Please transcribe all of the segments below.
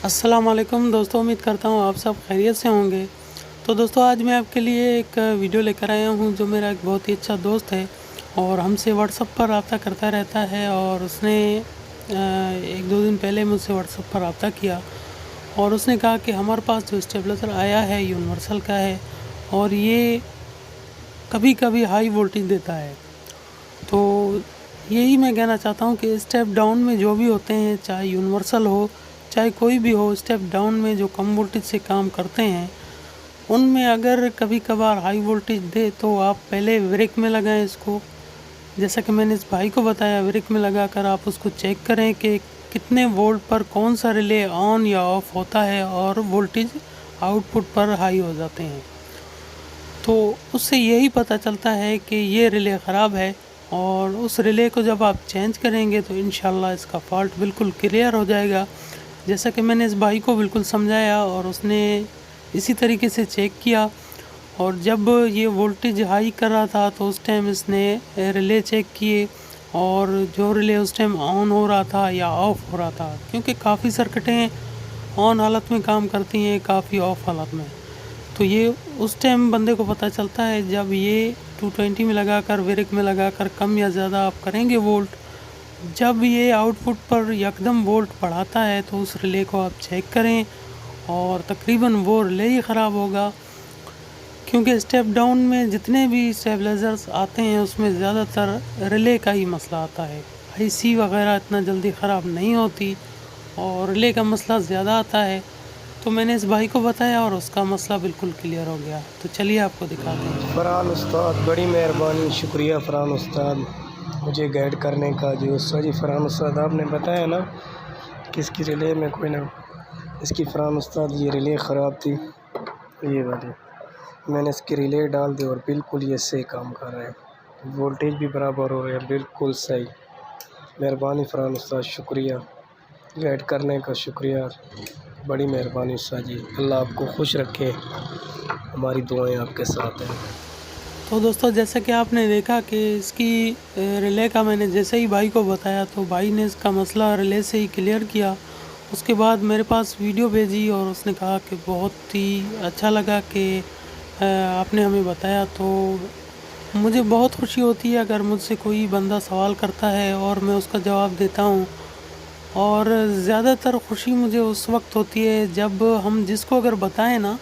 السلام علیکم دوستوں، امید کرتا ہوں آپ سب خیریت سے ہوں گے۔ تو دوستوں، آج میں آپ کے لیے ایک ویڈیو لے کر آیا ہوں جو میرا ایک بہت ہی اچھا دوست ہے اور ہم سے واٹس ایپ پر رابطہ کرتا رہتا ہے، اور اس نے ایک دو دن پہلے مجھ سے واٹس ایپ پر رابطہ کیا اور اس نے کہا کہ ہمارے پاس جو اسٹیبلائزر آیا ہے یونیورسل کا ہے اور یہ کبھی کبھی ہائی وولٹیج دیتا ہے۔ تو یہی میں کہنا چاہتا ہوں کہ اسٹیپ ڈاؤن میں جو بھی ہوتے ہیں، چاہے یونیورسل ہو چاہے کوئی بھی ہو، اسٹیپ ڈاؤن میں جو کم وولٹیج سے کام کرتے ہیں ان میں اگر کبھی کبھار ہائی وولٹیج دے تو آپ پہلے بریک میں لگائیں اس کو، جیسا کہ میں نے اس بھائی کو بتایا، بریک میں لگا کر آپ اس کو چیک کریں کہ کتنے وولٹ پر کون سا ریلے آن یا آف ہوتا ہے اور وولٹیج آؤٹ پٹ پر ہائی ہو جاتے ہیں۔ تو اس سے یہی پتہ چلتا ہے کہ یہ ریلے خراب ہے، اور اس ریلے کو جب آپ چینج کریں گے تو انشاءاللہ اس کا فالٹ بالکل کلیئر ہو جائے گا، جیسا کہ میں نے اس بھائی کو بالکل سمجھایا اور اس نے اسی طریقے سے چیک کیا، اور جب یہ وولٹیج ہائی کر رہا تھا تو اس ٹائم اس نے ریلے چیک کیے، اور جو ریلے اس ٹائم آن ہو رہا تھا یا آف ہو رہا تھا، کیونکہ کافی سرکٹیں آن حالت میں کام کرتی ہیں، کافی آف حالت میں، تو یہ اس ٹائم بندے کو پتہ چلتا ہے جب یہ 220 میں لگا کر بریک میں لگا کر کم یا زیادہ آپ کریں گے وولٹ، جب یہ آؤٹ پٹ پر یکدم وولٹ بڑھاتا ہے تو اس ریلے کو آپ چیک کریں، اور تقریباً وہ ریلے ہی خراب ہوگا، کیونکہ اسٹیپ ڈاؤن میں جتنے بھی اسٹیبلائزرز آتے ہیں اس میں زیادہ تر ریلے کا ہی مسئلہ آتا ہے، آئی سی وغیرہ اتنا جلدی خراب نہیں ہوتی اور ریلے کا مسئلہ زیادہ آتا ہے۔ تو میں نے اس بھائی کو بتایا اور اس کا مسئلہ بالکل کلیئر ہو گیا، تو چلیے آپ کو دکھاتے ہیں۔ فرحان استاد، بڑی مہربانی، شکریہ فرحان استاد مجھے گائیڈ کرنے کا۔ جو جی فرحان استاد آپ نے بتایا نا کہ اس کی ریلے میں کوئی نہ، اس کی فرحان استاد یہ ریلے خراب تھی، یہ والی میں نے اس کی ریلے ڈال دی اور بالکل یہ صحیح کام کر رہے ہیں، وولٹیج بھی برابر ہو رہے ہیں، بالکل صحیح۔ مہربانی فرحان استاد، شکریہ گائیڈ کرنے کا، شکریہ، بڑی مہربانی استاد جی، اللہ آپ کو خوش رکھے، ہماری دعائیں آپ کے ساتھ ہیں۔ تو دوستو، جیسا کہ آپ نے دیکھا کہ اس کی ریلے کا میں نے جیسے ہی بھائی کو بتایا تو بھائی نے اس کا مسئلہ ریلے سے ہی کلیئر کیا، اس کے بعد میرے پاس ویڈیو بھیجی اور اس نے کہا کہ بہت ہی اچھا لگا کہ آپ نے ہمیں بتایا۔ تو مجھے بہت خوشی ہوتی ہے اگر مجھ سے کوئی بندہ سوال کرتا ہے اور میں اس کا جواب دیتا ہوں، اور زیادہ تر خوشی مجھے اس وقت ہوتی ہے جب ہم جس کو اگر بتائیں نا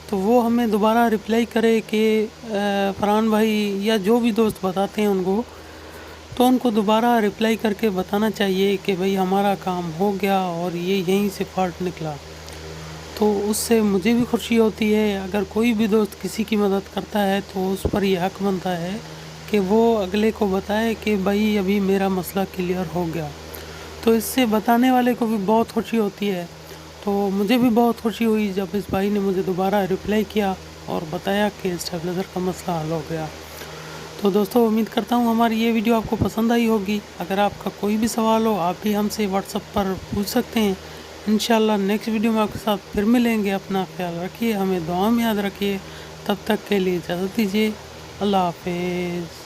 تو وہ ہمیں دوبارہ رپلائی کرے کہ فرحان بھائی یا جو بھی دوست بتاتے ہیں ان کو، تو ان کو دوبارہ رپلائی کر کے بتانا چاہیے کہ بھئی ہمارا کام ہو گیا اور یہ یہیں سے فالٹ نکلا۔ تو اس سے مجھے بھی خوشی ہوتی ہے، اگر کوئی بھی دوست کسی کی مدد کرتا ہے تو اس پر یہ حق بنتا ہے کہ وہ اگلے کو بتائے کہ بھائی ابھی میرا مسئلہ کلیئر ہو گیا، تو اس سے بتانے والے کو بھی بہت خوشی ہوتی ہے۔ تو مجھے بھی بہت خوشی ہوئی جب اس بھائی نے مجھے دوبارہ رپلائی کیا اور بتایا کہ اسٹیبلائزر کا مسئلہ حل ہو گیا۔ تو دوستو، امید کرتا ہوں ہماری یہ ویڈیو آپ کو پسند آئی ہوگی۔ اگر آپ کا کوئی بھی سوال ہو آپ بھی ہم سے واٹس ایپ پر پوچھ سکتے ہیں۔ انشاءاللہ نیکسٹ ویڈیو میں آپ کے ساتھ پھر ملیں گے۔ اپنا خیال رکھیے، ہمیں دعا میں یاد رکھیے، تب تک کے لیے اجازت دیجیے، اللہ حافظ۔